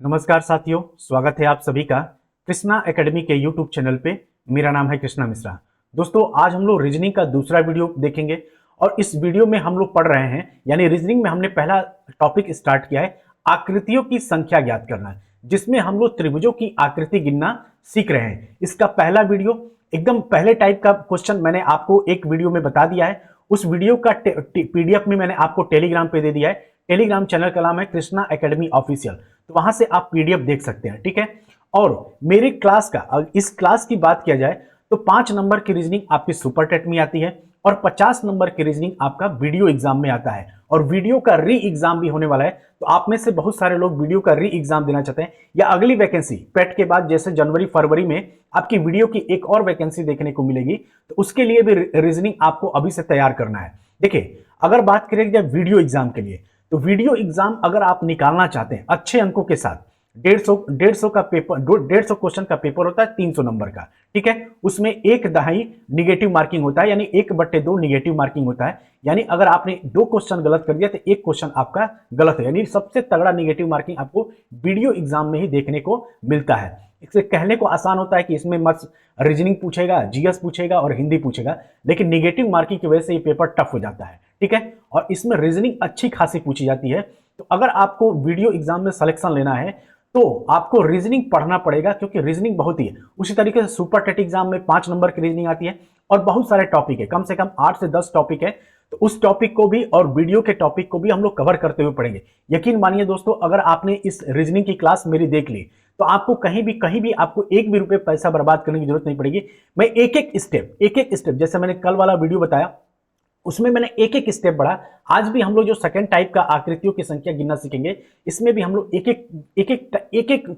नमस्कार साथियों, स्वागत है आप सभी का कृष्णा एकेडमी के यूट्यूब चैनल पे। मेरा नाम है कृष्णा मिश्रा। दोस्तों, आज हम लोग रीजनिंग का दूसरा वीडियो देखेंगे और इस वीडियो में हम लोग पढ़ रहे हैं, यानी रीजनिंग में हमने पहला टॉपिक स्टार्ट किया है आकृतियों की संख्या ज्ञात करना, जिसमें हम लोग त्रिभुजों की आकृति गिनना सीख रहे हैं। इसका पहला वीडियो एकदम पहले टाइप का क्वेश्चन मैंने आपको एक वीडियो में बता दिया है। उस वीडियो का पीडीएफ में मैंने आपको टेलीग्राम पे दे दिया है। टेलीग्राम चैनल का नाम है कृष्णा एकेडमी ऑफिशियल, तो वहां से आप पीडीएफ देख सकते हैं, ठीक है। और मेरे क्लास का, इस क्लास की बात किया जाए तो 5 नंबर की रीजनिंग आपकी सुपर टेट में आती है और 50 नंबर की रीजनिंग आपका वीडियो एग्जाम में आता है, और वीडियो का री एग्जाम भी होने वाला है। तो आप में से बहुत सारे लोग वीडियो का री एग्जाम देना चाहते हैं, या अगली वैकेंसी पेट के बाद जैसे जनवरी फरवरी में आपकी वीडियो की एक और वैकेंसी देखने को मिलेगी, तो उसके लिए भी रीजनिंग आपको अभी से तैयार करना है। देखिए, अगर बात करें जब वीडियो एग्जाम के लिए, तो वीडियो एग्जाम अगर आप निकालना चाहते हैं अच्छे अंकों के साथ, 150 का पेपर, 150 क्वेश्चन का पेपर होता है 300 नंबर का, ठीक है। उसमें 1/2 निगेटिव मार्किंग होता है, यानी 1/2 निगेटिव मार्किंग होता है। यानी अगर आपने 2 क्वेश्चन गलत कर दिया तो 1 क्वेश्चन आपका गलत है, यानी सबसे तगड़ा निगेटिव मार्किंग आपको वीडियो एग्जाम में ही देखने को मिलता है। इसे कहने को आसान होता है कि इसमें मत रीजनिंग पूछेगा, जीएस पूछेगा और हिंदी पूछेगा, लेकिन निगेटिव मार्किंग की वजह से ये पेपर टफ हो जाता है, ठीक है। और इसमें रीजनिंग अच्छी खासी पूछी जाती है। तो अगर आपको वीडियो एग्जाम में सिलेक्शन लेना है तो आपको रीजनिंग पढ़ना पड़ेगा, क्योंकि रीजनिंग बहुत ही है। उसी तरीके से सुपर टेट एग्जाम में 5 नंबर की रीजनिंग आती है और बहुत सारे टॉपिक है, कम से कम 8 से 10 टॉपिक है। तो उस टॉपिक को भी और वीडियो के टॉपिक को भी हम लोग कवर करते हुए पढ़ेंगे। यकीन मानिए दोस्तों, अगर आपने इस रीजनिंग की क्लास मेरी देख ली तो आपको कहीं भी आपको एक भी रुपए पैसा बर्बाद करने की जरूरत नहीं पड़ेगी। मैं एक एक स्टेप, जैसे मैंने कल वाला वीडियो बताया उसमें मैंने एक एक स्टेप बढ़ा। आज भी हम लोग जो सेकंड टाइप का आकृतियों की संख्या गिनना सीखेंगे, इसमें भी हम लोग एक एक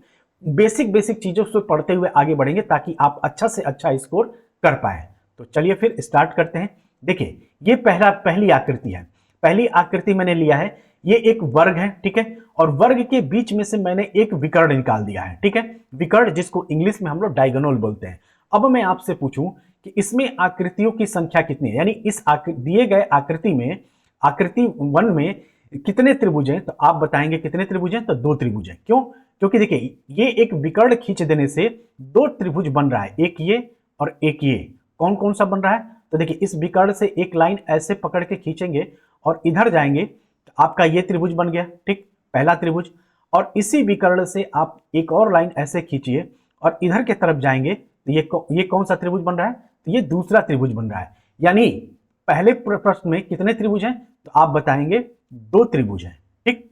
बेसिक चीजों से पढ़ते हुए आगे बढ़ेंगे, ताकि आप अच्छा से अच्छा स्कोर कर पाए। तो चलिए फिर स्टार्ट करते हैं। देखिए, ये पहली आकृति है। पहली आकृति मैंने लिया है, ये एक वर्ग है, ठीक है। और वर्ग के बीच में से मैंने एक विकर्ण निकाल दिया है, ठीक है। विकर्ण, जिसको इंग्लिश में हम लोग डायगोनल बोलते हैं। अब मैं आपसे पूछूं कि इसमें आकृतियों की संख्या कितनी है, यानी इस दिए गए आकृति में, आकृति 1 में कितने त्रिभुज हैं, तो आप बताएंगे कितने त्रिभुज हैं, तो 2 त्रिभुज हैं। क्यों? क्योंकि देखिए, ये एक विकर्ण खींच देने से 2 त्रिभुज बन रहा है, एक ये और एक ये। कौन कौन सा बन रहा है? तो देखिए, इस विकर्ण से एक लाइन ऐसे पकड़ के खींचेंगे और इधर जाएंगे तो आपका ये त्रिभुज बन गया, ठीक, पहला त्रिभुज। और इसी विकर्ण से आप एक और लाइन ऐसे खींचिए और इधर के तरफ जाएंगे तो ये कौन सा त्रिभुज बन रहा है? तो ये दूसरा त्रिभुज बन रहा है। यानी पहले प्रश्न में कितने त्रिभुज हैं, तो आप बताएंगे 2 त्रिभुज हैं, ठीक।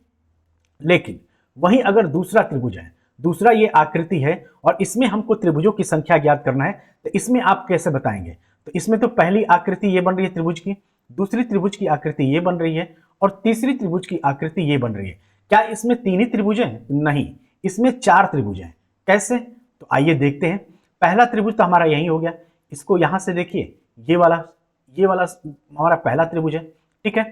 लेकिन वहीं अगर दूसरा त्रिभुज है, दूसरा ये आकृति है और इसमें हमको त्रिभुजों की संख्या ज्ञात करना है, तो इसमें आप कैसे बताएंगे? तो इसमें तो पहली आकृति ये बन रही है त्रिभुज की, दूसरी त्रिभुज की आकृति ये बन रही है और तीसरी त्रिभुज की आकृति ये बन रही है। क्या इसमें 3 ही त्रिभुज हैं? नहीं, इसमें 4 त्रिभुज हैं। कैसे? तो आइए देखते हैं। पहला त्रिभुज तो हमारा यही हो गया, इसको यहां से देखिए, ये वाला हमारा पहला त्रिभुज है, ठीक है।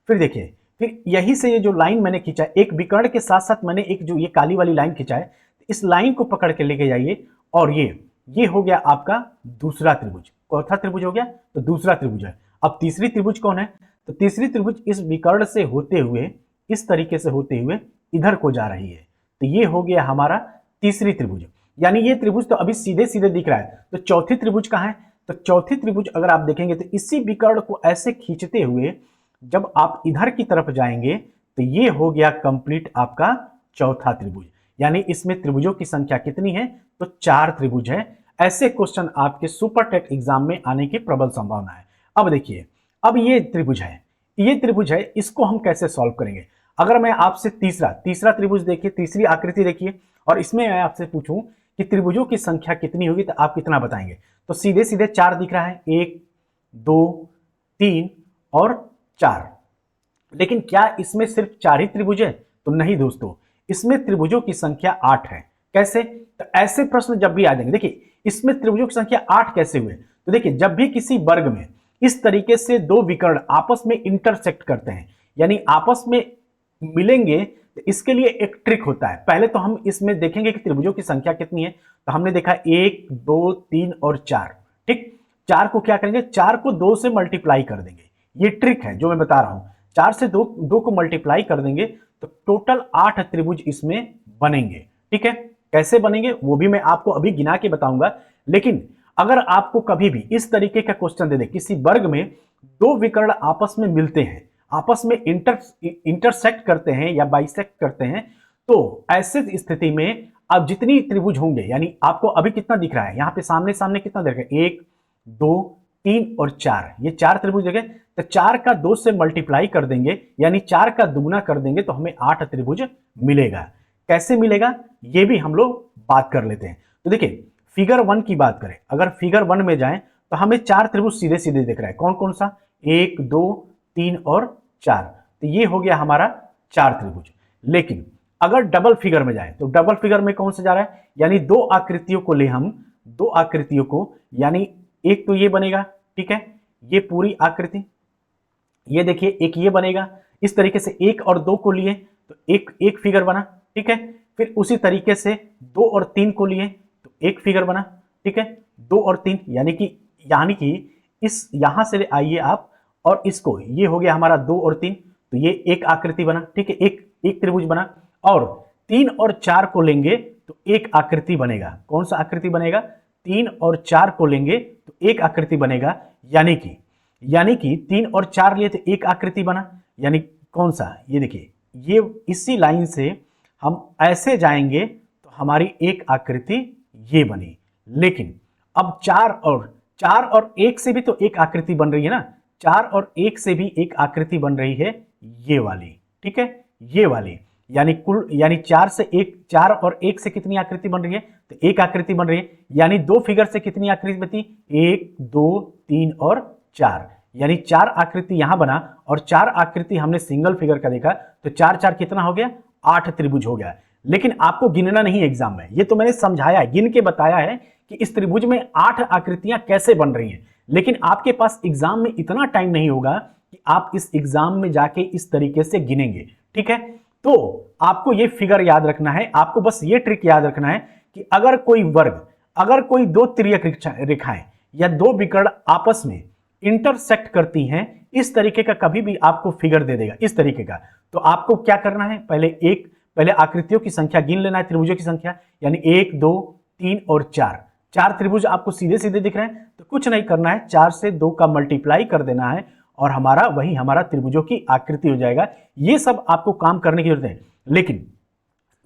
फिर देखिए, फिर यही से ये जो लाइन मैंने खींचा, एक विकर्ण के साथ साथ मैंने एक जो ये काली वाली लाइन खींचा है, इस लाइन को पकड़ के लेके जाइए और ये हो गया आपका दूसरा त्रिभुज। चौथा त्रिभुज हो गया, तो दूसरा त्रिभुज है। अब तीसरी त्रिभुज कौन है? तो तीसरी त्रिभुज इस विकर्ण से होते हुए, इस तरीके से होते हुए इधर को जा रही है, तो ये हो गया हमारा तीसरी त्रिभुज। यानी ये त्रिभुज तो अभी सीधे सीधे दिख रहा है, तो चौथी त्रिभुज कहाँ है? तो चौथी त्रिभुज अगर आप देखेंगे तो इसी विकर्ण को ऐसे खींचते हुए जब आप इधर की तरफ जाएंगे तो ये हो गया कंप्लीट आपका चौथा त्रिभुज। यानी इसमें त्रिभुजों की संख्या कितनी है? तो 4 त्रिभुज है। ऐसे क्वेश्चन आपके सुपर टेट एग्जाम में आने की प्रबल संभावना है। अब देखिए, अब ये त्रिभुज है, इसको हम कैसे सॉल्व करेंगे? अगर मैं आपसे तीसरा त्रिभुज देखिए, तीसरी आकृति देखिए, और इसमें मैं आपसे पूछूं कि त्रिभुजों की संख्या कितनी होगी, तो आप कितना बताएंगे? तो सीधे सीधे 4 दिख रहा है, 1 2 3 और 4। लेकिन क्या इसमें सिर्फ 4 ही त्रिभुज है? तो नहीं दोस्तों, इसमें त्रिभुजों की संख्या 8 है। कैसे? तो ऐसे प्रश्न जब भी आ जाएंगे, देखिए इसमें त्रिभुजों की संख्या 8 कैसे हुए? तो देखिए, जब भी किसी वर्ग में इस तरीके से 2 विकर्ण आपस में इंटरसेक्ट करते हैं, यानी आपस में मिलेंगे, तो इसके लिए एक ट्रिक होता है। पहले तो हम इसमें देखेंगे कि त्रिभुजों की संख्या कितनी है। तो हमने देखा 1 2 3 और 4, ठीक। 4 को क्या करेंगे? 4 को 2 से मल्टीप्लाई कर देंगे। ये ट्रिक है जो मैं बता रहा हूं। 4 से 2 को मल्टीप्लाई कर देंगे तो टोटल 8 त्रिभुज इसमें बनेंगे, ठीक है, कैसे बनेंगे वो भी मैं आपको अभी गिना के बताऊंगा। लेकिन अगर आपको कभी भी इस तरीके का क्वेश्चन दे दे, किसी वर्ग में दो विकर्ण आपस में मिलते हैं, आपस में इंटरसेक्ट करते हैं या बाइसेक्ट करते हैं, तो ऐसे स्थिति में अब जितनी त्रिभुज होंगे, यानी आपको अभी कितना दिख रहा है यहाँ पे सामने सामने कितना दिख रहा है, 1 2 3 और 4, ये 4 त्रिभुज देखे, तो 4 का 2 से मल्टीप्लाई कर देंगे, यानी 4 का दुगुना कर देंगे तो हमें 8 त्रिभुज मिलेगा। कैसे मिलेगा ये भी हम लोग बात कर लेते हैं। तो देखिए फिगर 1 की बात करें, अगर फिगर 1 में जाएं तो हमें 4 त्रिभुज सीधे सीधे दिख रहा है। कौन कौन सा, 1 2 3 और 4, तो ये हो गया हमारा 4 त्रिभुज। लेकिन अगर डबल फिगर में जाए तो डबल फिगर में कौन सा जा रहा है, यानी दो आकृतियों को ले हम, दो आकृतियों को, यानी एक तो ये बनेगा, ठीक है, ये पूरी आकृति, ये देखिए एक ये बनेगा, इस तरीके से 1 और 2 को लिए तो एक फिगर बना, ठीक है। फिर उसी तरीके से 2 और 3 को लिए तो एक फिगर बना, ठीक है, 2 और 3, यानी कि इस यहां से आइए आप और इसको, ये हो गया हमारा 2 और 3, तो ये एक आकृति बना, ठीक है, एक त्रिभुज बना। और 3 और 4 को लेंगे तो एक आकृति बनेगा। कौन सा आकृति बनेगा, 3 और 4 को लेंगे तो एक आकृति बनेगा, यानी कि 3 और 4 लिए तो एक आकृति बना, यानी कौन सा, ये देखिए, ये इसी लाइन से हम ऐसे जाएंगे तो हमारी एक आकृति ये बनी। लेकिन अब 4 और 1 से भी तो एक आकृति बन रही है ना, 4 और 1 से भी एक आकृति बन रही है, ये वाली, ठीक है, ये वाली, यानी 4 और 1 से कितनी आकृति बन रही है, तो एक आकृति बन रही है। यानी दो फिगर से कितनी आकृति बनती, 1 2 3 और 4, यानी 4 आकृति यहां बना और 4 आकृति हमने सिंगल फिगर का देखा, तो 4 4 कितना हो गया, 8 त्रिभुज हो गया। लेकिन आपको गिनना नहीं एग्जाम में, ये तो मैंने समझाया है, गिन के बताया है कि इस त्रिभुज में 8 आकृतियां कैसे बन रही हैं। लेकिन आपके पास एग्जाम में इतना टाइम नहीं होगा कि आप इस एग्जाम में जाके इस तरीके से गिनेंगे, ठीक है। तो आपको ये फिगर याद रखना है, आपको बस ये ट्रिक याद रखना है कि अगर कोई दो तिर्यक रेखाएं या दो विकर्ण आपस में इंटरसेक्ट करती हैं, इस तरीके का कभी भी आपको फिगर दे देगा इस तरीके का, तो आपको क्या करना है, पहले आकृतियों की संख्या गिन लेना है, त्रिभुजों की संख्या, यानी 1 2 3 और 4 त्रिभुज आपको सीधे सीधे दिख रहे हैं, तो कुछ नहीं करना है, 4 से 2 का मल्टीप्लाई कर देना है और हमारा त्रिभुजों की आकृति हो जाएगा। ये सब आपको काम करने की जरूरत है। लेकिन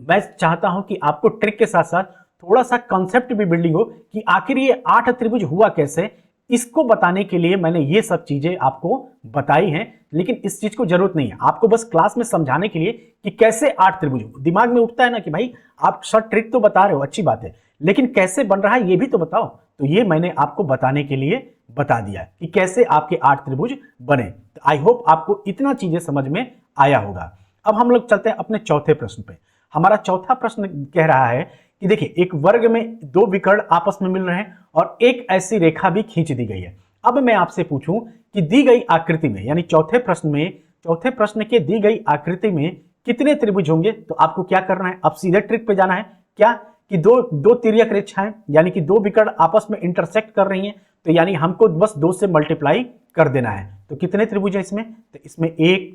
मैं चाहता हूं कि आपको ट्रिक के साथ साथ थोड़ा सा कॉन्सेप्ट भी बिल्डिंग हो कि आखिर ये 8 त्रिभुज हुआ कैसे, इसको बताने के लिए मैंने ये सब चीजें आपको बताई हैं। लेकिन इस चीज को जरूरत नहीं है, आपको बस क्लास में समझाने के लिए कि कैसे 8 त्रिभुज, दिमाग में उठता है ना कि भाई आप शॉर्ट ट्रिक तो बता रहे हो, अच्छी बात है, लेकिन कैसे बन रहा है ये भी तो बताओ। तो ये मैंने आपको बताने के लिए बता दिया कि कैसे आपके 8 त्रिभुज बने। तो आई होप आपको इतना चीजें समझ में आया होगा। अब हम लोग चलते हैं अपने चौथे प्रश्न पे। हमारा चौथा प्रश्न कह रहा है कि देखिए एक वर्ग में दो विकर्ण आपस में मिल रहे हैं और एक ऐसी रेखा भी खींच दी गई है। अब मैं आपसे पूछूं कि दी गई आकृति में, यानी चौथे प्रश्न के दी गई आकृति में कितने त्रिभुज होंगे, तो आपको क्या करना है, अब सीधे ट्रिक पे जाना है। क्या कि दो तिर्यक रेखाएं, यानी कि दो विकर्ण आपस में इंटरसेक्ट कर रही हैं, तो यानी हमको बस 2 से मल्टीप्लाई कर देना है। तो कितने त्रिभुज है इसमें, तो इसमें 1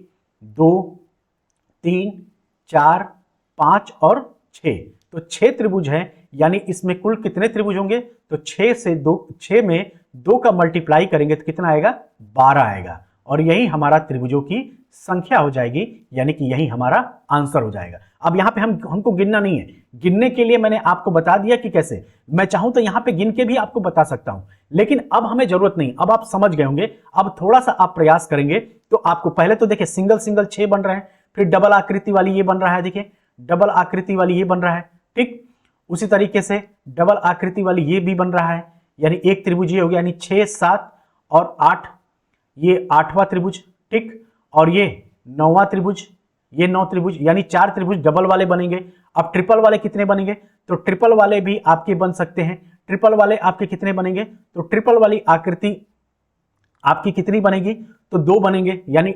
2 3 4 5 और 6, तो 6 त्रिभुज हैं। यानी इसमें कुल कितने त्रिभुज होंगे, तो 6 में 2 का मल्टीप्लाई करेंगे तो कितना आएगा, 12 आएगा, और यही हमारा त्रिभुजों की संख्या हो जाएगी, यानी कि यही हमारा आंसर हो जाएगा। अब यहाँ पे हमको गिनना नहीं है, गिनने के लिए मैंने आपको बता दिया कि कैसे, मैं चाहूं तो यहाँ पे गिन के भी आपको बता सकता हूं, लेकिन अब हमें जरूरत नहीं, अब आप समझ गए होंगे। अब थोड़ा सा आप प्रयास करेंगे तो आपको, पहले तो देखिए सिंगल 6 बन रहे हैं, फिर डबल आकृति वाली ये बन रहा है, देखिए डबल आकृति वाली ये बन रहा है, ठीक। उसी तरीके से डबल आकृति वाली ये भी बन रहा है, यानी एक त्रिभुज ये हो गया, यानी 6 7 और 8, ये 8वां त्रिभुज, ठीक। और ये 9वां त्रिभुज, ये 9 त्रिभुज, यानी 4 त्रिभुज डबल वाले बनेंगे। अब ट्रिपल वाले कितने बनेंगे, तो ट्रिपल वाले भी आपके बन सकते हैं। ट्रिपल वाले आपके कितने बनेंगे, तो ट्रिपल वाली आकृति आपकी कितनी बनेगी, तो 2 बनेंगे, यानी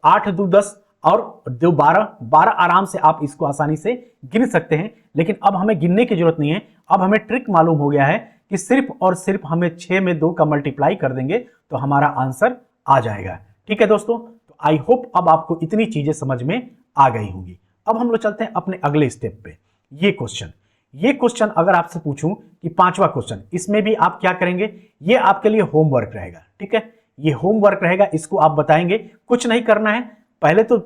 8 2 10 और 2 12 आराम से आप इसको आसानी से गिन सकते हैं। लेकिन अब हमें गिनने की जरूरत नहीं है, अब हमें ट्रिक मालूम हो गया है कि सिर्फ और सिर्फ हमें 6 में 2 का मल्टीप्लाई कर देंगे तो हमारा आंसर आ जाएगा। ठीक है दोस्तों, तो आई होप अब आपको इतनी चीजें समझ में आ गई होंगी। अब हम लोग चलते हैं अपने अगले स्टेप पे। ये क्वेश्चन अगर आपसे पूछूं कि पांचवा क्वेश्चन, इसमें भी आप क्या करेंगे, ये आपके लिए होमवर्क रहेगा, ठीक है। ये होमवर्क रहेगा, इसको आप बताएंगे, कुछ नहीं करना है। पहले तो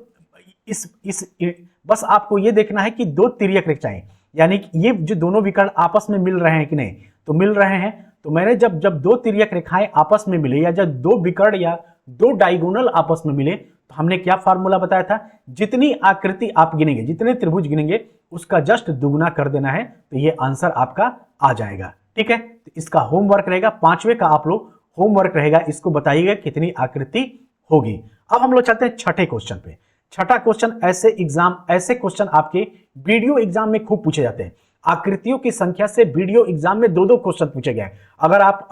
बस आपको ये देखना है कि दो तिर्यक रेखाएं, यानी कि ये जो दोनों विकर्ण आपस में मिल रहे हैं कि नहीं, तो मिल रहे हैं। तो मैंने जब जब दो तिर्यक रेखाएं आपस में मिले, या जब दो विकर्ण या दो डायगोनल आपस में मिले, तो हमने क्या फार्मूला बताया था, जितनी आकृति आप गिनेंगे, जितने त्रिभुज गिनेंगे, उसका जस्ट दुगुना कर देना है, तो ये आंसर आपका आ जाएगा, ठीक है। तो इसका होमवर्क रहेगा, पांचवे का आप लोग होमवर्क रहेगा, इसको बताइएगा कितनी आकृति होगी। अब हम लोग चलते हैं छठे क्वेश्चन पे। छठा क्वेश्चन, ऐसे क्वेश्चन आपके वीडियो एग्जाम में खूब पूछे जाते हैं। आकृतियों की संख्या से वीडियो एग्जाम में दो दो क्वेश्चन पूछे गए। अगर आप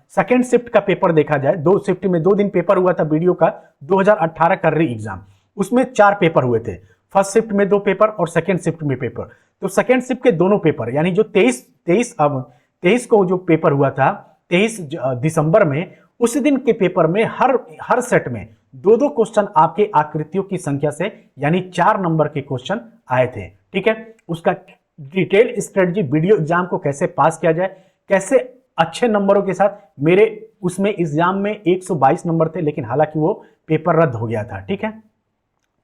सेकेंड शिफ्ट का पेपर देखा जाए, दो शिफ्ट में 2 दिन पेपर हुआ था वीडियो का, 2018 का री एग्जाम, उसमें 4 पेपर हुए थे। फर्स्ट शिफ्ट में 2 पेपर और सेकेंड शिफ्ट में पेपर। तो सेकेंड शिफ्ट के दोनों पेपर, यानी जो 23 को जो पेपर हुआ था, 23 दिसंबर में, उस दिन के पेपर में हर सेट में दो दो क्वेश्चन आपके आकृतियों की संख्या से, यानी 4 नंबर के क्वेश्चन आए थे, ठीक है। उसका डिटेल स्ट्रेटजी, वीडियो एग्जाम को कैसे पास किया जाए, कैसे अच्छे नंबरों के साथ, मेरे उसमें एग्जाम में 122 नंबर थे, लेकिन हालांकि वो पेपर रद्द हो गया था, ठीक है।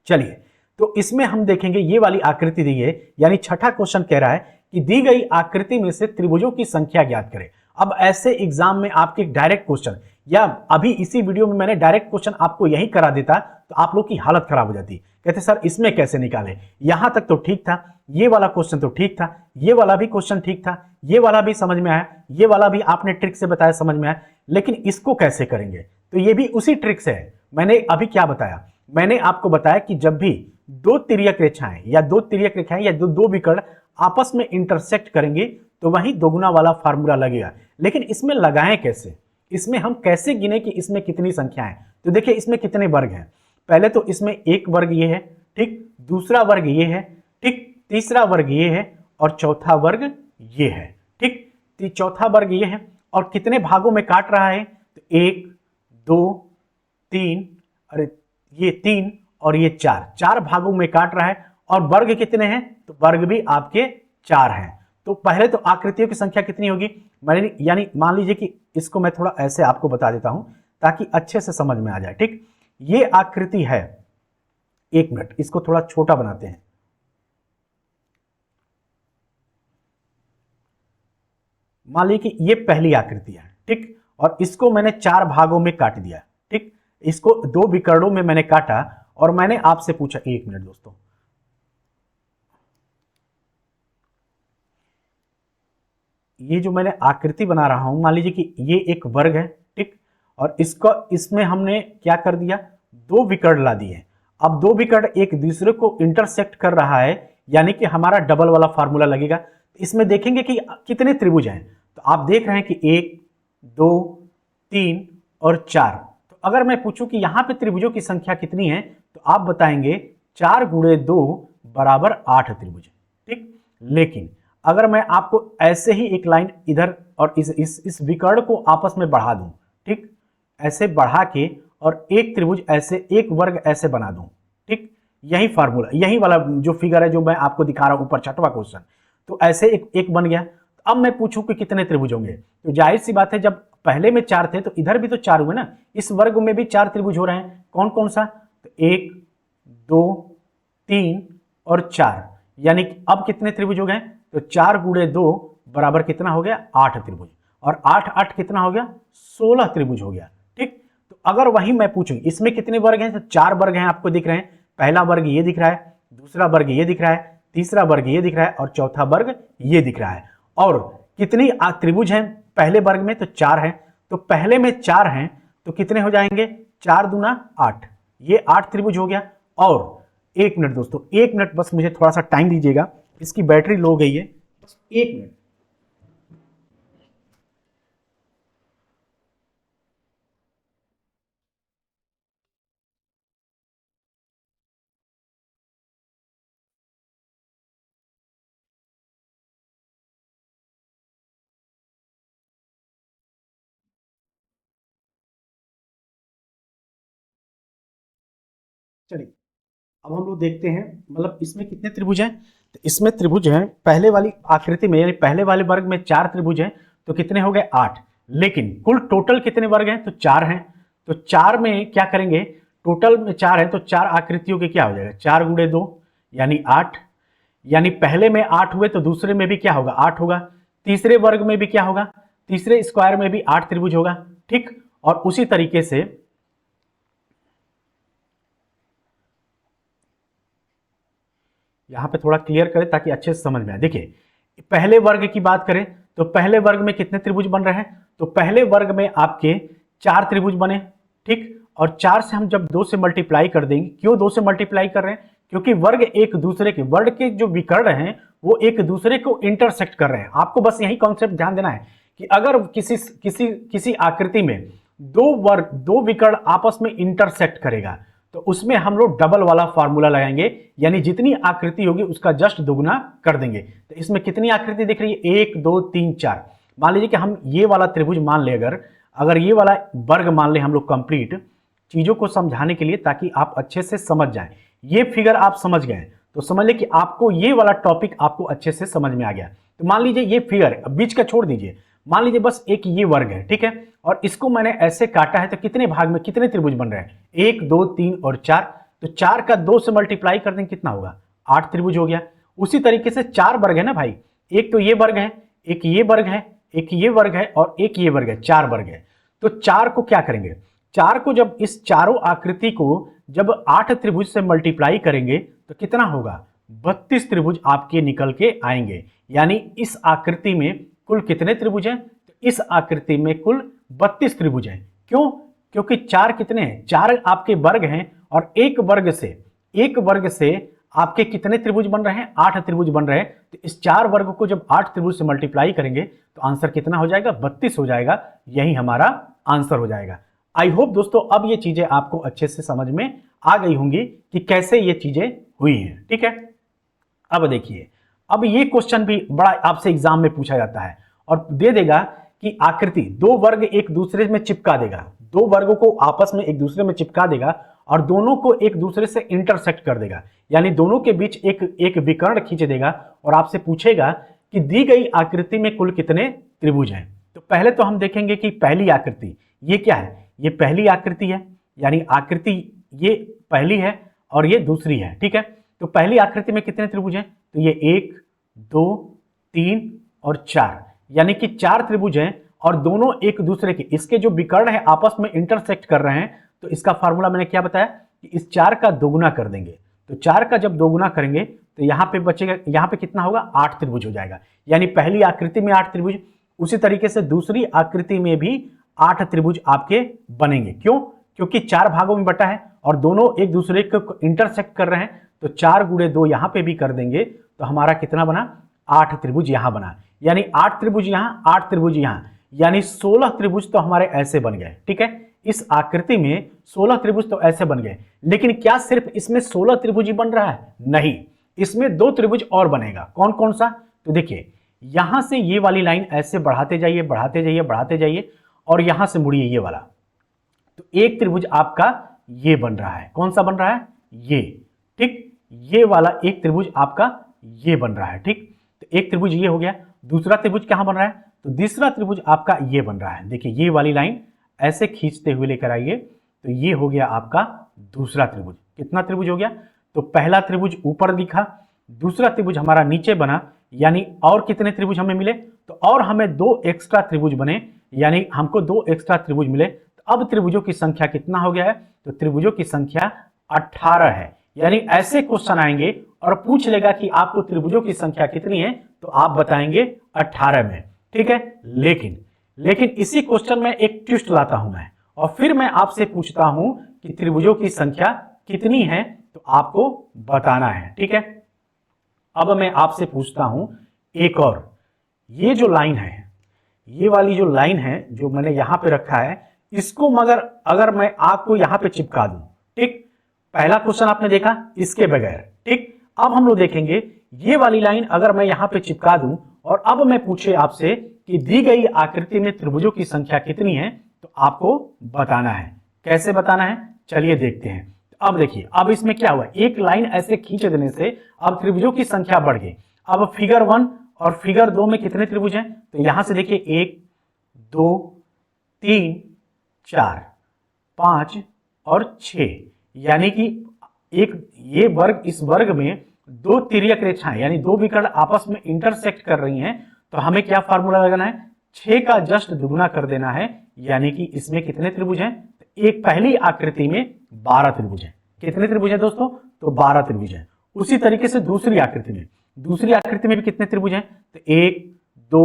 चलिए, तो इसमें हम देखेंगे ये वाली आकृति दी है, यानी छठा क्वेश्चन कह रहा है कि दी गई आकृति में से त्रिभुजों की संख्या ज्ञात करें। अब ऐसे एग्जाम में आपके डायरेक्ट क्वेश्चन, या अभी इसी वीडियो में मैंने डायरेक्ट क्वेश्चन आपको यही करा देता, तो आप लोग की हालत खराब हो जाती। कहते सर इसमें कैसे निकाले, यहां तक तो ठीक था, ये वाला क्वेश्चन तो ठीक था, ये वाला भी क्वेश्चन ठीक था, ये वाला भी समझ में आया, ये वाला भी आपने ट्रिक से बताया समझ में आया, लेकिन इसको कैसे करेंगे। तो ये भी उसी ट्रिक से है। मैंने अभी क्या बताया, मैंने आपको बताया कि जब भी दो तिर्यक रेखाएं या दो विकर्ण आपस में इंटरसेक्ट करेंगे, तो वही दोगुना वाला फार्मूला लगेगा। लेकिन इसमें लगाएं कैसे, इसमें हम कैसे गिने कि इसमें कितनी संख्या है। तो देखिए इसमें कितने वर्ग हैं, पहले तो इसमें एक वर्ग ये है, ठीक, दूसरा वर्ग ये है, ठीक, तीसरा वर्ग ये है, और चौथा वर्ग ये है, ठीक। चौथा वर्ग ये है, और कितने भागों में काट रहा है, तो 1 2 3, अरे ये 3 और ये 4 भागों में काट रहा है। और वर्ग कितने हैं, तो वर्ग भी आपके 4 हैं। तो पहले तो आकृतियों की संख्या कितनी होगी, मैंने यानी मान लीजिए कि इसको मैं थोड़ा ऐसे आपको बता देता हूं ताकि अच्छे से समझ में आ जाए, ठीक। ये आकृति है, 1 मिनट, इसको थोड़ा छोटा बनाते हैं। मान लीजिए कि ये पहली आकृति है, ठीक, और इसको मैंने 4 भागों में काट दिया, ठीक। इसको 2 विकर्णों में मैंने काटा, और मैंने आपसे पूछा, 1 मिनट दोस्तों, ये जो मैंने आकृति बना रहा हूं, मान लीजिए कि ये एक वर्ग है, ठीक, और इसमें हमने क्या कर दिया, 2 विकर्ण ला दिए। अब 2 विकर्ण एक दूसरे को इंटरसेक्ट कर रहा है, यानी कि हमारा डबल वाला फार्मूला लगेगा। इसमें देखेंगे कि कितने त्रिभुज हैं, तो आप देख रहे हैं कि 1 2 3 और 4। तो अगर मैं पूछूं कि यहां पे त्रिभुजों की संख्या कितनी है, तो आप बताएंगे 4 गुणे 2 बराबर 8 त्रिभुज, ठीक। लेकिन अगर मैं आपको ऐसे ही एक लाइन इधर और इस विकर्ण को आपस में बढ़ा दूं, ठीक, ऐसे बढ़ा के, और एक त्रिभुज ऐसे, एक वर्ग ऐसे बना दूं, ठीक, यही फार्मूला, यही वाला जो फिगर है जो मैं आपको दिखा रहा हूं ऊपर, छठवां क्वेश्चन, तो ऐसे एक बन गया। तो अब मैं पूछूं कि कितने त्रिभुज होंगे, तो जाहिर सी बात है, जब पहले में 4 थे तो इधर भी तो 4 हुए ना, इस वर्ग में भी 4 त्रिभुज हो रहे हैं। कौन कौन सा, तो 1 2 3 और 4, यानी कि अब कितने त्रिभुज हो गए, तो 4 गुणे 2 बराबर कितना हो गया, 8 त्रिभुज, और 8 8 कितना हो गया, 16 त्रिभुज हो गया, ठीक। तो अगर वही मैं पूछूं इसमें कितने वर्ग हैं, तो 4 वर्ग हैं, आपको दिख रहे हैं। पहला वर्ग ये दिख रहा है, दूसरा वर्ग ये दिख रहा है, तीसरा वर्ग ये दिख रहा है, और चौथा वर्ग ये दिख रहा है। और कितनी त्रिभुज हैं पहले वर्ग में, तो 4 हैं। तो पहले में 4 हैं, तो कितने हो जाएंगे, 4 दूना 8, ये 8 त्रिभुज हो गया। और 1 मिनट दोस्तों, 1 मिनट बस मुझे थोड़ा सा टाइम दीजिएगा, इसकी बैटरी लो गई है, बस 1 मिनट। चलिए, अब हम लोग देखते हैं, मतलब इसमें कितने त्रिभुज हैं। तो इसमें त्रिभुज है, पहले वाली आकृति में यानी पहले वाले वर्ग में 4 त्रिभुज हैं, तो कितने हो गए 8। लेकिन कुल टोटल कितने वर्ग हैं, तो 4 हैं। तो 4 में क्या करेंगे, टोटल में 4 है तो 4 आकृतियों के क्या हो जाएगा, 4 गुणे 2 यानी 8, यानी पहले में 8 हुए तो दूसरे में भी क्या होगा 8 होगा, तीसरे वर्ग में भी क्या होगा, तीसरे स्क्वायर में भी 8 त्रिभुज होगा। ठीक, और उसी तरीके से यहां पे थोड़ा क्लियर करें ताकि अच्छे से समझ में आए। देखिए पहले वर्ग की बात करें तो पहले वर्ग में कितने त्रिभुज बन रहे हैं, तो पहले वर्ग में आपके 4 त्रिभुज बने। ठीक, और 4 से हम जब 2 से मल्टीप्लाई कर देंगे, क्यों 2 से मल्टीप्लाई कर रहे हैं, क्योंकि वर्ग एक दूसरे के, वर्ग के जो विकर्ण हैं वो एक दूसरे को इंटरसेक्ट कर रहे हैं। आपको बस यही कॉन्सेप्ट ध्यान देना है कि अगर किसी आकृति में दो विकर्ण आपस में इंटरसेक्ट करेगा तो उसमें हम लोग डबल वाला फार्मूला लगाएंगे, यानी जितनी आकृति होगी उसका जस्ट दुगुना कर देंगे। तो इसमें कितनी आकृति दिख रही है, 1 2 3 4। मान लीजिए कि हम ये वाला त्रिभुज मान ले, अगर ये वाला वर्ग मान ले हम लोग, कंप्लीट चीजों को समझाने के लिए ताकि आप अच्छे से समझ जाएं। ये फिगर आप समझ गए तो समझ ले कि आपको ये वाला टॉपिक आपको अच्छे से समझ में आ गया। तो मान लीजिए ये फिगर बीच का छोड़ दीजिए, मान लीजिए बस एक ये वर्ग है, ठीक है, और इसको मैंने ऐसे काटा है तो कितने भाग में कितने त्रिभुज बन रहे हैं, 1 2 3 और 4। तो 4 का 2 से मल्टीप्लाई कर देंगे कितना होगा, 8 त्रिभुज हो गया। उसी तरीके से 4 वर्ग है ना भाई, एक तो ये वर्ग है, एक ये वर्ग है, एक ये वर्ग है और एक ये वर्ग है, 4 वर्ग है। तो 4 को क्या करेंगे, 4 को जब इस चारों आकृति को जब 8 त्रिभुज से मल्टीप्लाई करेंगे तो कितना होगा, 32 त्रिभुज आपके निकल के आएंगे। यानी इस आकृति में कुल कितने त्रिभुज हैं, तो इस आकृति में कुल 32 त्रिभुज हैं। क्यों, क्योंकि 4 कितने हैं, 4 आपके वर्ग हैं और एक वर्ग से आपके कितने त्रिभुज बन रहे हैं, 8 त्रिभुज बन रहे हैं। तो इस 4 वर्ग को जब 8 त्रिभुज से मल्टीप्लाई करेंगे तो आंसर कितना हो जाएगा, 32 हो जाएगा। यही हमारा आंसर हो जाएगा। आई होप दोस्तों अब ये चीजें आपको अच्छे से समझ में आ गई होंगी कि कैसे ये चीजें हुई हैं। ठीक है, अब देखिए, अब ये क्वेश्चन भी बड़ा आपसे एग्जाम में पूछा जाता है और दे देगा कि आकृति, दो वर्ग एक दूसरे में चिपका देगा, दो वर्गों को आपस में एक दूसरे में चिपका देगा और दोनों को एक दूसरे से इंटरसेक्ट कर देगा, यानी दोनों के बीच एक विकर्ण खींच देगा और आपसे पूछेगा कि दी गई आकृति में कुल कितने त्रिभुज हैं। तो पहले तो हम देखेंगे कि पहली आकृति ये क्या है, ये पहली आकृति है, यानी आकृति ये पहली है और ये दूसरी है। ठीक है, तो पहली आकृति में कितने त्रिभुज हैं, तो ये 1 2 3 और 4, यानी कि 4 त्रिभुज हैं और दोनों एक दूसरे के, इसके जो विकर्ण है आपस में इंटरसेक्ट कर रहे हैं। तो इसका फार्मूला मैंने क्या बताया कि इस 4 का दोगुना कर देंगे। तो 4 का जब दोगुना करेंगे तो यहाँ पे बचेगा, यहाँ पे कितना होगा, 8 त्रिभुज हो जाएगा। यानी पहली आकृति में 8 त्रिभुज, उसी तरीके से दूसरी आकृति में भी 8 त्रिभुज आपके बनेंगे। क्यों, क्योंकि 4 भागों में बटा है और दोनों एक दूसरे को इंटरसेक्ट कर रहे हैं। तो 4 गुणे 2 यहाँ पे भी कर देंगे तो हमारा कितना बना, 8 त्रिभुज यहाँ बना, यानी 8 त्रिभुज यहाँ, 8 त्रिभुज यहाँ, यानी 16 त्रिभुज तो हमारे ऐसे बन गए। ठीक है, इस आकृति में 16 त्रिभुज तो ऐसे बन गए। लेकिन क्या सिर्फ इसमें 16 त्रिभुज ही बन रहा है, नहीं, इसमें 2 त्रिभुज और बनेगा। कौन कौन सा, तो देखिए यहां से ये वाली लाइन ऐसे बढ़ाते जाइए बढ़ाते जाइए बढ़ाते जाइए और यहां से मुड़िए ये वाला, तो एक त्रिभुज आपका ये बन रहा है। कौन सा बन रहा है, ये, ठीक, ये वाला एक त्रिभुज आपका ये बन रहा है। ठीक, तो एक त्रिभुज ये हो गया। दूसरा त्रिभुज कहां बन रहा है, तो दूसरा त्रिभुज आपका ये बन रहा है। देखिए ये वाली लाइन ऐसे खींचते हुए लेकर आइए तो ये हो गया आपका दूसरा त्रिभुज। कितना त्रिभुज हो गया, तो पहला त्रिभुज ऊपर दिखा, दूसरा त्रिभुज हमारा नीचे बना, यानी और कितने त्रिभुज हमें मिले, तो और हमें 2 एक्स्ट्रा त्रिभुज बने, यानी हमको 2 एक्स्ट्रा त्रिभुज मिले। तो अब त्रिभुजों की संख्या कितना हो गया है, तो त्रिभुजों की संख्या 18 है। यानी ऐसे क्वेश्चन आएंगे और पूछ लेगा कि आपको त्रिभुजों की संख्या कितनी है, तो आप बताएंगे 18 में। ठीक है, लेकिन इसी क्वेश्चन में एक ट्विस्ट लाता हूं मैं और फिर मैं आपसे पूछता हूं कि त्रिभुजों की संख्या कितनी है, तो आपको बताना है। ठीक है, अब मैं आपसे पूछता हूं एक और, ये जो लाइन है, ये वाली जो लाइन है जो मैंने यहां पे रखा है, इसको मगर अगर मैं आपको यहां पे चिपका दूं, ठीक, पहला क्वेश्चन आपने देखा इसके बगैर, ठीक, अब हम लोग देखेंगे ये वाली लाइन अगर मैं यहां पे चिपका दूं और अब मैं पूछे आपसे कि दी गई आकृति में त्रिभुजों की संख्या कितनी है, तो आपको बताना है। कैसे बताना है, चलिए देखते हैं। अब देखिए, अब इसमें क्या हुआ, एक लाइन ऐसे खींच देने से अब त्रिभुजों की संख्या बढ़ गई। अब फिगर 1 और फिगर 2 में कितने त्रिभुज हैं, तो यहां से देखिए 1 2 3 4 5 और 6, यानी कि एक ये वर्ग, इस वर्ग में दो तिर्यक रेखाएं यानी दो विकर्ण आपस में इंटरसेक्ट कर रही हैं, तो हमें क्या फार्मूला लगाना है, 6 का जस्ट दुगुना कर देना है, यानी कि इसमें कितने त्रिभुज हैं, तो एक पहली आकृति में 12 त्रिभुज हैं। कितने त्रिभुज हैं दोस्तों, तो 12 त्रिभुज हैं। उसी तरीके से दूसरी आकृति में भी कितने त्रिभुज हैं, तो 1 2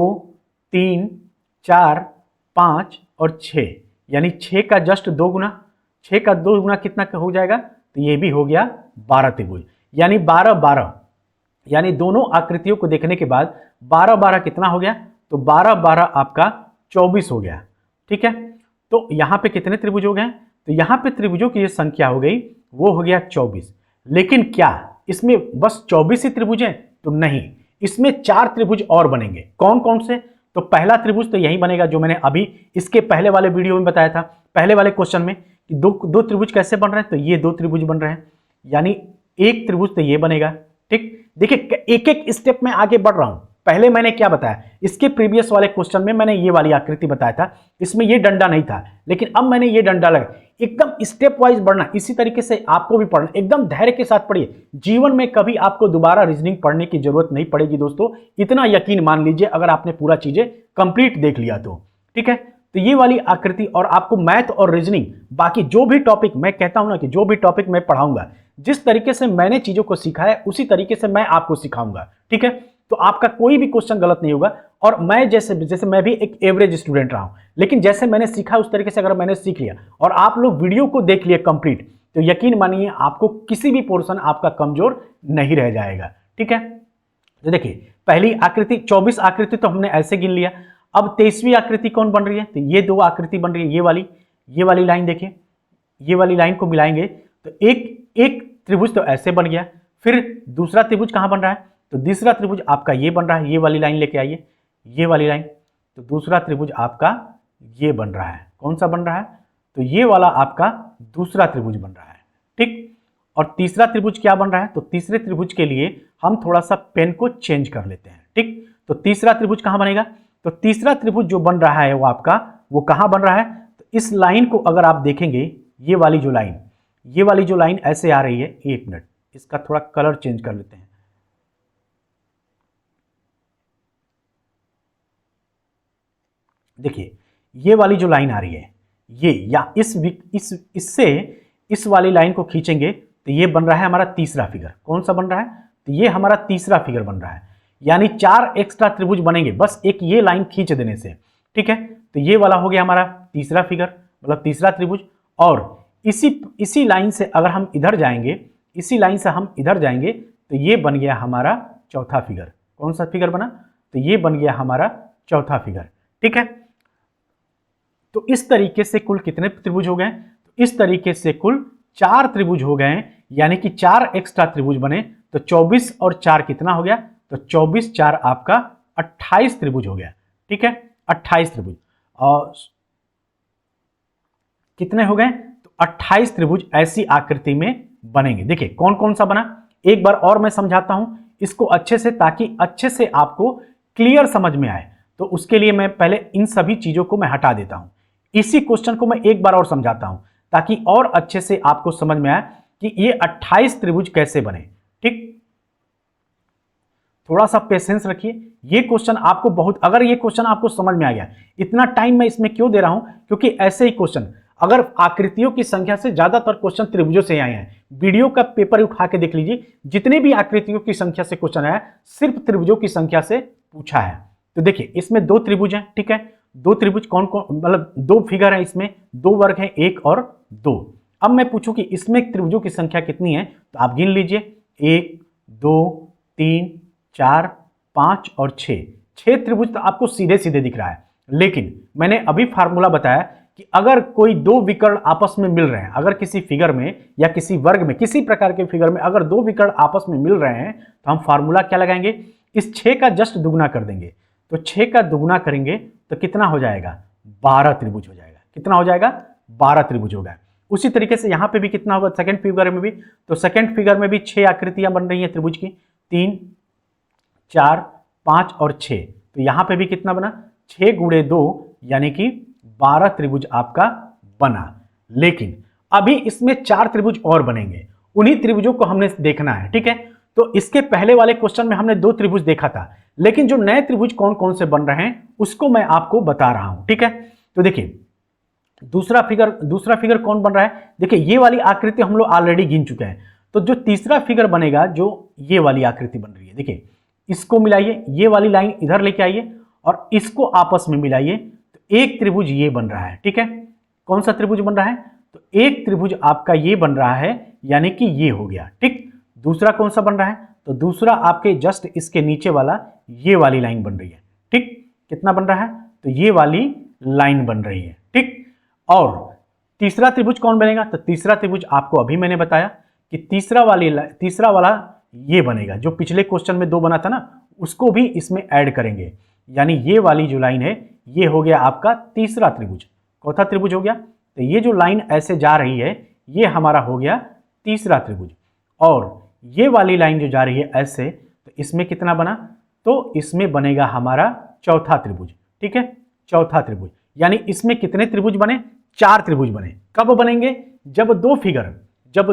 3 4 5 और 6, यानी 6 का जस्ट 2 गुना, 6 का 2 गुना कितना हो जाएगा, तो ये भी हो गया 12 त्रिभुज, यानी 12 12, यानी दोनों आकृतियों को देखने के बाद 12 12 कितना हो गया, तो 12 12 आपका 24 हो गया। ठीक है, तो यहां पे कितने त्रिभुज हो गए, तो यहां पे त्रिभुजों की ये संख्या हो गई, वो हो गया 24। लेकिन क्या इसमें बस 24 ही त्रिभुज हैं, तो नहीं, इसमें 4 त्रिभुज और बनेंगे। कौन कौन से, तो पहला त्रिभुज तो यही बनेगा जो मैंने अभी इसके पहले वाले वीडियो में बताया था, पहले वाले क्वेश्चन में, कि दो त्रिभुज कैसे बन रहे हैं, तो ये 2 त्रिभुज बन रहे हैं, यानी एक त्रिभुज तो ये बनेगा। ठीक, देखिए एक एक स्टेप में आगे बढ़ रहा हूं। पहले मैंने क्या बताया, इसके प्रीवियस वाले क्वेश्चन में मैंने ये वाली आकृति बताया था, इसमें ये डंडा नहीं था, लेकिन अब मैंने ये डंडा लगा। एकदम स्टेप वाइज बढ़ना, इसी तरीके से आपको भी पढ़ना, एकदम धैर्य के साथ पढ़िए। जीवन में कभी आपको दोबारा रीजनिंग पढ़ने की जरूरत नहीं पड़ेगी दोस्तों, इतना यकीन मान लीजिए, अगर आपने पूरा चीजें कंप्लीट देख लिया तो। ठीक है, तो ये वाली आकृति, और आपको मैथ और रीजनिंग, बाकी जो भी टॉपिक मैं कहता हूं ना, कि जो भी टॉपिक मैं पढ़ाऊंगा, जिस तरीके से मैंने चीजों को सीखा है उसी तरीके से मैं आपको सिखाऊंगा। ठीक है, तो आपका कोई भी क्वेश्चन गलत नहीं होगा। और मैं जैसे मैं भी एक एवरेज स्टूडेंट रहा हूं, लेकिन जैसे मैंने सीखा उस तरीके से अगर मैंने सीख लिया और आप लोग वीडियो को देख लिए कंप्लीट, तो यकीन मानिए आपको किसी भी पोर्शन आपका कमजोर नहीं रह जाएगा। ठीक है, तो देखिए पहली आकृति 24 आकृति तो हमने ऐसे गिन लिया। अब 23वीं आकृति कौन बन रही है, तो ये 2 आकृति बन रही है, ये वाली लाइन देखिए, ये वाली लाइन को मिलाएंगे तो एक त्रिभुज तो ऐसे बन गया। फिर दूसरा त्रिभुज कहां बन रहा है, तो दूसरा त्रिभुज आपका ये बन रहा है, ये वाली लाइन लेके आइए, ये वाली लाइन, तो दूसरा त्रिभुज आपका ये बन रहा है। कौन सा बन रहा है, तो ये वाला आपका दूसरा त्रिभुज बन रहा है। ठीक, और तीसरा त्रिभुज क्या बन रहा है, तो तीसरे त्रिभुज के लिए हम थोड़ा सा पेन को चेंज कर लेते हैं। ठीक, तो तीसरा त्रिभुज कहां बनेगा, तो तीसरा त्रिभुज जो बन रहा है वो आपका, वो कहां बन रहा है, तो इस लाइन को अगर आप देखेंगे, ये वाली जो लाइन ऐसे आ रही है, एक मिनट इसका थोड़ा कलर चेंज कर लेते हैं। देखिए ये वाली जो लाइन आ रही है, ये या इससे इस वाली लाइन को खींचेंगे तो ये बन रहा है हमारा तीसरा फिगर। कौन सा बन रहा है, तो ये हमारा तीसरा फिगर बन रहा है, यानी 4 एक्स्ट्रा त्रिभुज बनेंगे बस एक ये लाइन खींच देने से। ठीक है, तो ये वाला हो गया हमारा तीसरा फिगर, मतलब तीसरा त्रिभुज। और इसी लाइन से अगर हम इधर जाएंगे, तो ये बन गया हमारा चौथा फिगर। कौन सा फिगर बना, तो ये बन गया हमारा चौथा फिगर। ठीक है, तो इस तरीके से कुल कितने त्रिभुज हो गए, तो इस तरीके से कुल 4 त्रिभुज हो गए, यानी कि 4 एक्स्ट्रा त्रिभुज बने। तो 24 और 4 कितना हो गया, तो 24 4 आपका 28 त्रिभुज हो गया। ठीक है, 28 त्रिभुज। और कितने हो गए, तो 28 त्रिभुज ऐसी आकृति में बनेंगे। देखिए कौन कौन सा बना, एक बार और मैं समझाता हूं इसको अच्छे से, ताकि अच्छे से आपको क्लियर समझ में आए। तो उसके लिए मैं पहले इन सभी चीजों को मैं हटा देता हूं, इसी क्वेश्चन को मैं एक बार और समझाता हूं, ताकि और अच्छे से आपको समझ में आए कि ये 28 त्रिभुज कैसे बने। ठीक, थोड़ा सा पेशेंस रखिए। ये क्वेश्चन आपको अगर ये क्वेश्चन आपको समझ में आ गया, इतना टाइम मैं इसमें क्यों दे रहा हूं, क्योंकि ऐसे ही क्वेश्चन, अगर आकृतियों की संख्या से ज्यादातर क्वेश्चन त्रिभुजों से आए हैं। वीडियो का पेपर उठा के देख लीजिए, जितने भी आकृतियों की संख्या से क्वेश्चन आया सिर्फ त्रिभुजों की संख्या से पूछा है। तो देखिए इसमें 2 त्रिभुज हैं। ठीक है, 2 त्रिभुज कौन कौन, मतलब 2 फिगर है, इसमें 2 वर्ग हैं, 1 और 2। अब मैं पूछूं कि इसमें त्रिभुजों की संख्या कितनी है, तो आप गिन लीजिए, 1 2 3 4 5 और 6 त्रिभुज तो आपको सीधे सीधे दिख रहा है। लेकिन मैंने अभी फार्मूला बताया कि अगर कोई 2 विकर्ण आपस में मिल रहे हैं, अगर किसी फिगर में या किसी वर्ग में, किसी प्रकार के फिगर में अगर 2 विकर्ण आपस में मिल रहे हैं, तो हम फार्मूला क्या लगाएंगे, इस 6 का जस्ट दुगुना कर देंगे। तो 6 का दुगुना करेंगे तो कितना हो जाएगा, 12 त्रिभुज हो जाएगा। कितना हो जाएगा, 12 त्रिभुज होगा। उसी तरीके से यहाँ पे भी कितना होगा सेकंड फिगर में भी, तो सेकंड फिगर में भी 6 आकृतियां बन रही हैं त्रिभुज की, 3, 4, 5 और 6। तो यहाँ पे भी कितना बना, 6 गुणे 2 यानी कि 12 त्रिभुज आपका बना। लेकिन अभी इसमें 4 त्रिभुज और बनेंगे, उन्हीं त्रिभुजों को हमने देखना है, ठीक है। तो इसके पहले वाले क्वेश्चन में हमने 2 त्रिभुज देखा था, लेकिन जो नए त्रिभुज कौन कौन से बन रहे हैं उसको मैं आपको बता रहा हूं, ठीक है। तो देखिए दूसरा फिगर कौन बन रहा है, देखिए ये वाली आकृति हम लोग ऑलरेडी गिन चुके हैं। तो जो तीसरा फिगर बनेगा, जो ये वाली आकृति बन रही है, देखिए इसको मिलाइए, ये वाली लाइन इधर लेके आइए और इसको आपस में मिलाइए, तो एक त्रिभुज ये बन रहा है, ठीक है। कौन सा त्रिभुज बन रहा है, तो एक त्रिभुज आपका ये बन रहा है, यानी कि ये हो गया, ठीक। दूसरा कौन सा बन रहा है, तो दूसरा आपके जस्ट इसके नीचे वाला ये वाली लाइन बन रही है, ठीक। कितना बन रहा है, तो ये वाली लाइन बन रही है, ठीक। और तीसरा त्रिभुज कौन बनेगा, तो तीसरा त्रिभुज आपको अभी मैंने बताया कि तीसरा वाला ये बनेगा, जो पिछले क्वेश्चन में 2 बना था ना, उसको भी इसमें ऐड करेंगे, यानी ये वाली जो लाइन है ये हो गया आपका तीसरा त्रिभुज। चौथा त्रिभुज हो गया, तो ये जो लाइन ऐसे जा रही है ये हमारा हो गया तीसरा त्रिभुज, और ये वाली लाइन जो जा रही है ऐसे, तो इसमें कितना बना, तो इसमें बनेगा हमारा चौथा त्रिभुज, ठीक है। चौथा त्रिभुज, यानी इसमें कितने त्रिभुज बने, 4 त्रिभुज बने। कब बनेंगे, जब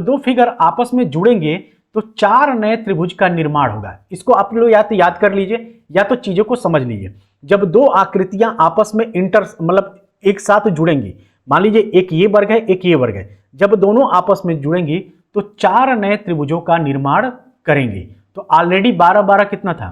दो फिगर आपस में जुड़ेंगे तो 4 नए त्रिभुज का निर्माण होगा। इसको आप लोग या तो याद कर लीजिए या तो चीजों को समझ लीजिए। जब 2 आकृतियां आपस में मतलब एक साथ जुड़ेंगी, मान लीजिए एक ये वर्ग है एक ये वर्ग है, जब दोनों आपस में जुड़ेंगी तो 4 नए त्रिभुजों का निर्माण करेंगे। तो ऑलरेडी 12-12 कितना था,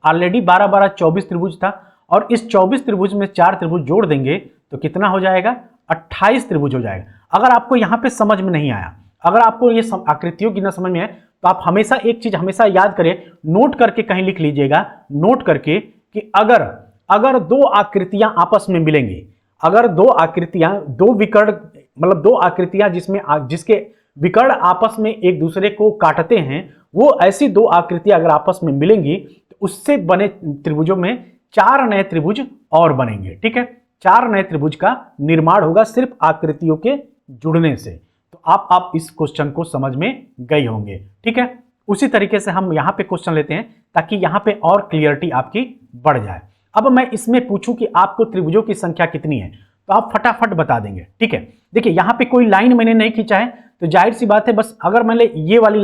ऑलरेडी 12-12 24 त्रिभुज था, और इस 24 त्रिभुज में 4 त्रिभुज जोड़ देंगे तो कितना हो जाएगा, 28 त्रिभुज हो जाएगा। अगर आपको यहाँ पे समझ में नहीं आया, अगर आपको ये आकृतियों की ना समझ में आए, तो आप हमेशा एक चीज हमेशा याद करें, नोट करके कहीं लिख लीजिएगा, नोट करके कि अगर 2 आकृतियां आपस में मिलेंगी, अगर 2 आकृतियां, 2 विकर्ण मतलब 2 आकृतियां जिसके विकर्ण आपस में एक दूसरे को काटते हैं, वो ऐसी 2 आकृतियां अगर आपस में मिलेंगी तो उससे बने त्रिभुजों में 4 नए त्रिभुज और बनेंगे, ठीक है। 4 नए त्रिभुज का निर्माण होगा सिर्फ आकृतियों के जुड़ने से। तो आप इस क्वेश्चन को समझ में गए होंगे, ठीक है। उसी तरीके से हम यहां पे क्वेश्चन लेते हैं ताकि यहां पे और क्लियरिटी आपकी बढ़ जाए। अब मैं इसमें पूछूं कि आपको त्रिभुजों की संख्या कितनी है, तो आप फटाफट बता देंगे, ठीक है। देखिए यहां पे कोई लाइन मैंने नहीं खींचा है, तो जाहिर सी बात है, बस अगर मैंने ये वाली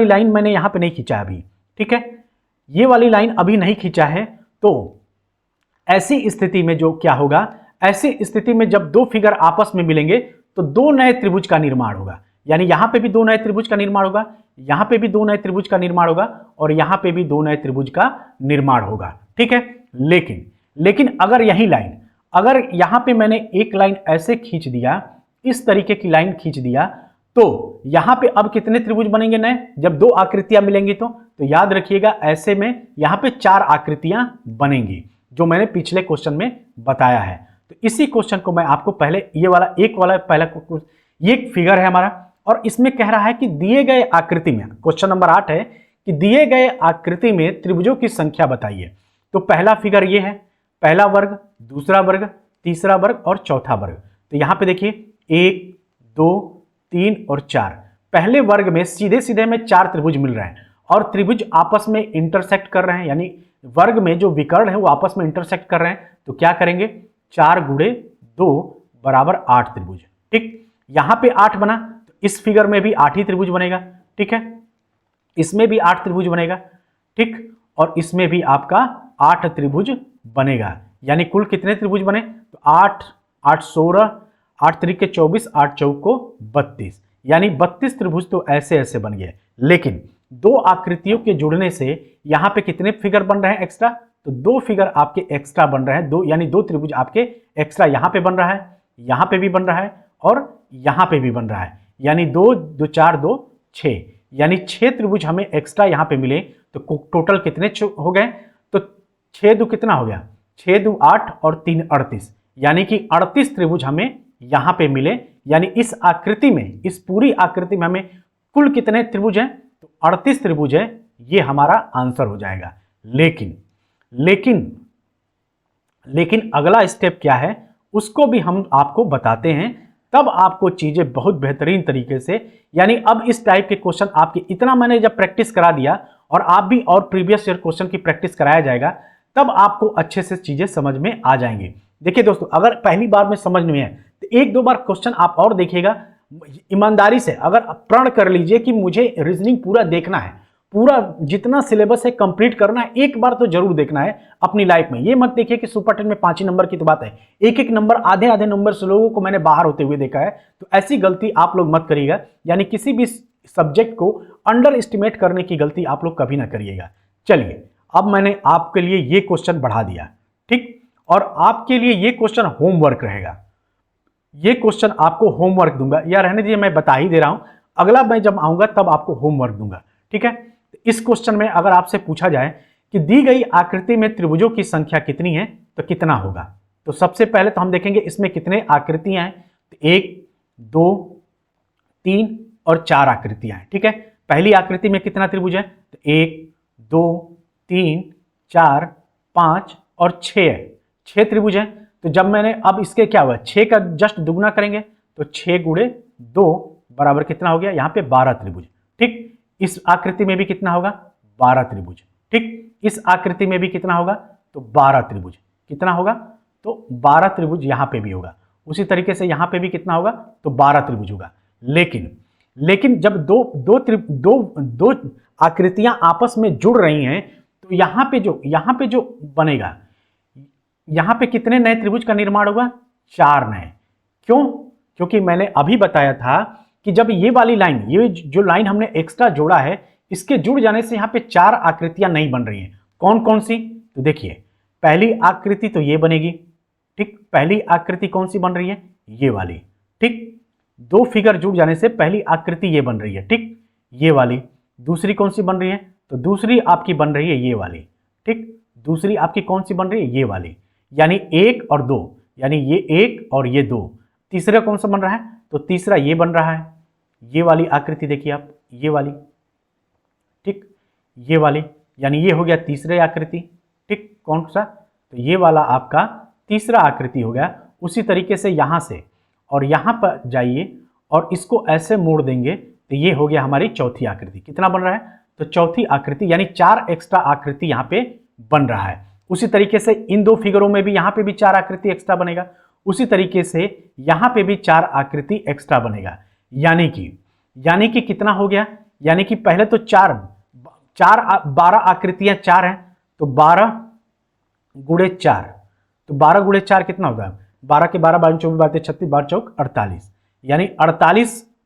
लाइन मैंने यहां पे नहीं खींचा अभी, ठीक है, ये वाली लाइन अभी नहीं खींचा है। तो ऐसी स्थिति में जो क्या होगा, ऐसी स्थिति में जब 2 फिगर आपस में मिलेंगे तो 2 नए त्रिभुज का निर्माण होगा, यानी यहां पे भी 2 नए त्रिभुज का निर्माण होगा, यहां पे भी 2 नए त्रिभुज का निर्माण होगा, और यहां पे भी 2 नए त्रिभुज का निर्माण होगा, ठीक है। लेकिन अगर यही लाइन, अगर यहां पे मैंने एक लाइन ऐसे खींच दिया, इस तरीके की लाइन खींच दिया, तो यहां पे अब कितने त्रिभुज बनेंगे नए, जब 2 आकृतियां मिलेंगी तो याद रखिएगा ऐसे में यहां पे 4 आकृतियां बनेंगी, जो मैंने पिछले क्वेश्चन में बताया है। तो इसी क्वेश्चन को मैं आपको पहले ये फिगर है हमारा, और इसमें कह रहा है कि दिए गए आकृति में, क्वेश्चन नंबर 8 है कि दिए गए आकृति में त्रिभुजों की संख्या बताइए। तो पहला फिगर ये है, पहला वर्ग, दूसरा वर्ग, तीसरा वर्ग और चौथा वर्ग। तो यहां पे देखिए 1, 2, 3 और 4, पहले वर्ग में सीधे में 4 त्रिभुज मिल रहे हैं, और त्रिभुज आपस में इंटरसेक्ट कर रहे हैं, यानी वर्ग में जो विकर्ण है वो आपस में इंटरसेक्ट कर रहे हैं। तो क्या करेंगे, 4 गुणे 2 बराबर 8 त्रिभुज, ठीक। यहां पे 8 बना, तो इस फिगर में भी 8 ही त्रिभुज बनेगा, ठीक है। इसमें भी 8 त्रिभुज बनेगा, ठीक, और इसमें भी आपका 8 त्रिभुज बनेगा, यानी कुल कितने त्रिभुज बने, तो 8, 8, 16, 8 त्रिक 24, 8 चौको 32, यानी 32 त्रिभुज तो ऐसे बन गए। लेकिन 2 आकृतियों के जुड़ने से यहां पे कितने फिगर बन रहे हैं एक्स्ट्रा, तो 2 फिगर आपके एक्स्ट्रा बन रहे हैं, यानी 2 त्रिभुज आपके एक्स्ट्रा यहां पे बन रहा है, यहां पे भी बन रहा है और यहां पे भी बन रहा है, यानी 2, 2, 4, 2, 6, यानी 6 त्रिभुज हमें एक्स्ट्रा यहां पे मिले। तो टोटल कितने हो गए, तो 6 2 कितना हो गया, 6 2 8 और 3 38, यानी कि 38 त्रिभुज हमें यहां पे मिले। यानी इस आकृति में, इस पूरी आकृति में हमें कुल कितने त्रिभुज हैं, तो 38 त्रिभुज है, ये हमारा आंसर हो जाएगा। लेकिन अगला स्टेप क्या है उसको भी हम आपको बताते हैं, तब आपको चीजें बहुत बेहतरीन तरीके से, यानी अब इस टाइप के क्वेश्चन आपके इतना मैंने जब प्रैक्टिस करा दिया और आप भी और प्रीवियस ईयर क्वेश्चन की प्रैक्टिस कराया जाएगा, तब आपको अच्छे से चीजें समझ में आ जाएंगी। देखिए दोस्तों, अगर पहली बार में समझ में है तो एक दो बार क्वेश्चन आप और देखिएगा, ईमानदारी से अगर प्रण कर लीजिए कि मुझे रीजनिंग पूरा देखना है, पूरा जितना सिलेबस है कंप्लीट करना है, एक बार तो जरूर देखना है अपनी लाइफ में। ये मत देखिए कि सुपर 10 में 5 ही नंबर की तो बात है, एक एक नंबर, आधे आधे नंबर से लोगों को मैंने बाहर होते हुए देखा है। तो ऐसी गलती आप लोग मत करिएगा, यानी किसी भी सब्जेक्ट को अंडर एस्टिमेट करने की गलती आप लोग कभी ना करिएगा। चलिए, अब मैंने आपके लिए ये क्वेश्चन बढ़ा दिया, ठीक, और आपके लिए ये क्वेश्चन होमवर्क रहेगा। ये क्वेश्चन आपको होमवर्क दूंगा, या रहने दीजिए, मैं बता ही दे रहा हूं, अगला मैं जब आऊंगा तब आपको होमवर्क दूंगा, ठीक है। इस क्वेश्चन में अगर आपसे पूछा जाए कि दी गई आकृति में त्रिभुजों की संख्या कितनी है तो कितना होगा, तो सबसे पहले तो हम देखेंगे इसमें कितने आकृतियां हैं। तो 1 2 3 और 4 आकृतियां हैं, ठीक है। पहली आकृति में कितना त्रिभुज है, तो 1 2 3 4 5 और 6 है, 6 त्रिभुज है। तो जब मैंने अब इसके क्या हुआ, 6 का जस्ट दुगना करेंगे तो 6 गुणे 2 बराबर कितना हो गया, यहाँ पे 12 त्रिभुज, ठीक। इस आकृति में भी कितना होगा, 12 त्रिभुज, ठीक। इस आकृति में भी कितना होगा, तो 12 त्रिभुज, कितना होगा, तो 12 त्रिभुज यहां पे भी होगा। उसी तरीके से यहां पे भी कितना होगा, तो 12 त्रिभुज होगा। लेकिन जब दो आकृतियां आपस में जुड़ रही हैं तो यहां पे जो बनेगा, यहां पे कितने नए त्रिभुज का निर्माण होगा, 4 नए। क्यों, क्योंकि मैंने अभी बताया था कि जब ये वाली लाइन, ये जो लाइन हमने एक्स्ट्रा जोड़ा है, इसके जुड़ जाने से यहां पे 4 आकृतियां नई बन रही हैं। कौन कौन सी, तो देखिए, पहली आकृति तो ये बनेगी, ठीक। पहली आकृति कौन सी बन रही है, ये वाली, ठीक। 2 फिगर जुड़ जाने से पहली आकृति ये बन रही है, ठीक, ये वाली। दूसरी कौन सी बन रही है, तो दूसरी आपकी बन रही है ये वाली, ठीक। दूसरी आपकी कौन सी बन रही है, ये वाली, यानी 1 और 2, यानी ये 1 और ये 2। तीसरा कौन सा बन रहा है, तो तीसरा ये बन रहा है, ये वाली आकृति देखिए आप, ये वाली, ठीक, ये वाली, यानी ये हो गया तीसरे आकृति, ठीक। कौन सा, तो ये वाला आपका तीसरा आकृति हो गया। उसी तरीके से यहां से और यहां पर जाइए और इसको ऐसे मोड़ देंगे तो ये हो गया हमारी चौथी आकृति। कितना बन रहा है, तो चौथी आकृति, यानी 4 एक्स्ट्रा आकृति यहां पे बन रहा है। उसी तरीके से इन 2 फिगरों में भी यहां पे भी 4 आकृति एक्स्ट्रा बनेगा। उसी तरीके से यहां पे भी 4 आकृति एक्स्ट्रा बनेगा, यानी कि कितना हो गया, यानी कि पहले तो 12 आकृतियां 4 हैं, तो 12 गुणे 4, तो 12 गुणे 4 कितना होगा, 12 के 12 12 24 12 36 12 चौक 48, यानी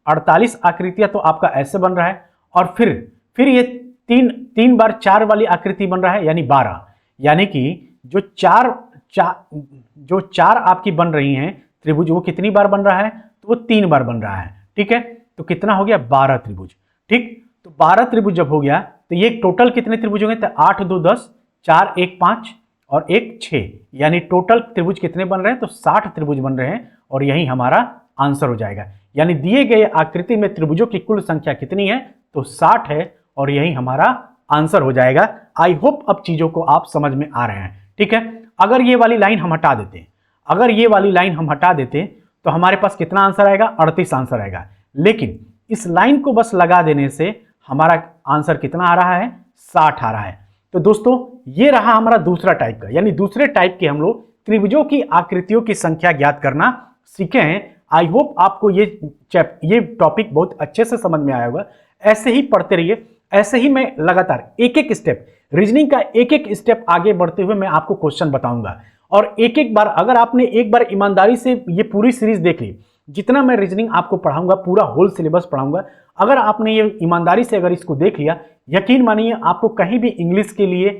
48 आकृतियां तो आपका ऐसे बन रहा है। और फिर ये 3 बार 4 वाली आकृति बन रहा है, यानी 12, यानी कि जो चार आपकी बन रही हैं त्रिभुज, वो कितनी बार बन रहा है, तो वो 3 बार बन रहा है, ठीक है। तो कितना हो गया, 12 त्रिभुज, ठीक। तो 12 त्रिभुज जब हो गया तो ये टोटल कितने त्रिभुज होंगे, तो 8 2 10, 4 1 5 और 1 6, यानी टोटल त्रिभुज कितने बन रहे हैं, तो 60 त्रिभुज बन रहे हैं। और यही हमारा आंसर हो जाएगा, यानी दिए गए आकृति में त्रिभुजों की कुल संख्या कितनी है, तो 60 है, और यही हमारा आंसर हो जाएगा। आई होप अब चीजों को आप समझ में आ रहे हैं, ठीक है। अगर ये वाली लाइन हम हटा देते, तो हमारे पास कितना आंसर आएगा, 38 आंसर आएगा। लेकिन इस लाइन को बस लगा देने से हमारा आंसर कितना आ रहा है, 60 आ रहा है। तो दोस्तों, ये रहा हमारा दूसरा टाइप का, यानी दूसरे टाइप के हम लोग त्रिभुजों की आकृतियों की संख्या ज्ञात करना सीखे हैं। आई होप आपको ये टॉपिक बहुत अच्छे से समझ में आया होगा। ऐसे ही पढ़ते रहिए, ऐसे ही मैं लगातार एक एक स्टेप, रीजनिंग का एक एक स्टेप आगे बढ़ते हुए मैं आपको क्वेश्चन बताऊंगा। और एक एक बार, अगर आपने एक बार ईमानदारी से ये पूरी सीरीज देख ली, जितना मैं रीजनिंग आपको पढ़ाऊंगा, पूरा होल सिलेबस पढ़ाऊंगा, अगर आपने ये ईमानदारी से अगर इसको देख लिया, यकीन मानिए आपको कहीं भी इंग्लिश के लिए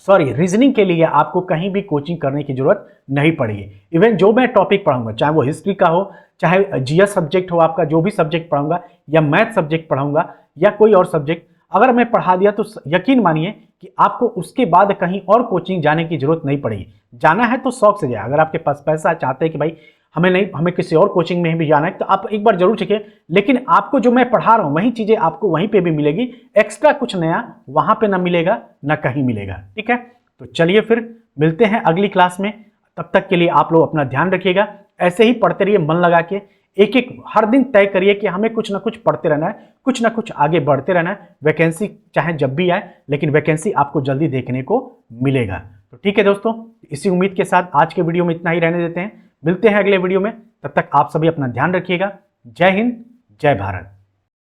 रीजनिंग के लिए आपको कहीं भी कोचिंग करने की जरूरत नहीं पड़ेगी। इवन जो मैं टॉपिक पढ़ाऊंगा, चाहे वो हिस्ट्री का हो, चाहे जीएस सब्जेक्ट हो, आपका जो भी सब्जेक्ट पढ़ाऊंगा, या मैथ सब्जेक्ट पढ़ाऊंगा, या कोई और सब्जेक्ट अगर मैं पढ़ा दिया, तो यकीन मानिए कि आपको उसके बाद कहीं और कोचिंग जाने की जरूरत नहीं पड़ेगी। जाना है तो शौक से जाए, अगर आपके पास पैसा चाहते हैं कि भाई हमें किसी और कोचिंग में भी जाना है, तो आप एक बार जरूर सीखिए। लेकिन आपको जो मैं पढ़ा रहा हूं वही चीजें आपको वहीं पे भी मिलेगी, एक्स्ट्रा कुछ नया वहां पे ना मिलेगा, ना कहीं मिलेगा, ठीक है। तो चलिए फिर मिलते हैं अगली क्लास में, तब तक के लिए आप लोग अपना ध्यान रखिएगा। ऐसे ही पढ़ते रहिए मन लगा के, एक एक हर दिन तय करिए कि हमें कुछ ना कुछ पढ़ते रहना है, कुछ ना कुछ आगे बढ़ते रहना है। वैकेंसी चाहे जब भी आए, लेकिन वैकेंसी आपको जल्दी देखने को मिलेगा। तो ठीक है दोस्तों, इसी उम्मीद के साथ आज के वीडियो में इतना ही रहने देते हैं। मिलते हैं अगले वीडियो में, तब तक आप सभी अपना ध्यान रखिएगा। जय हिंद, जय भारत।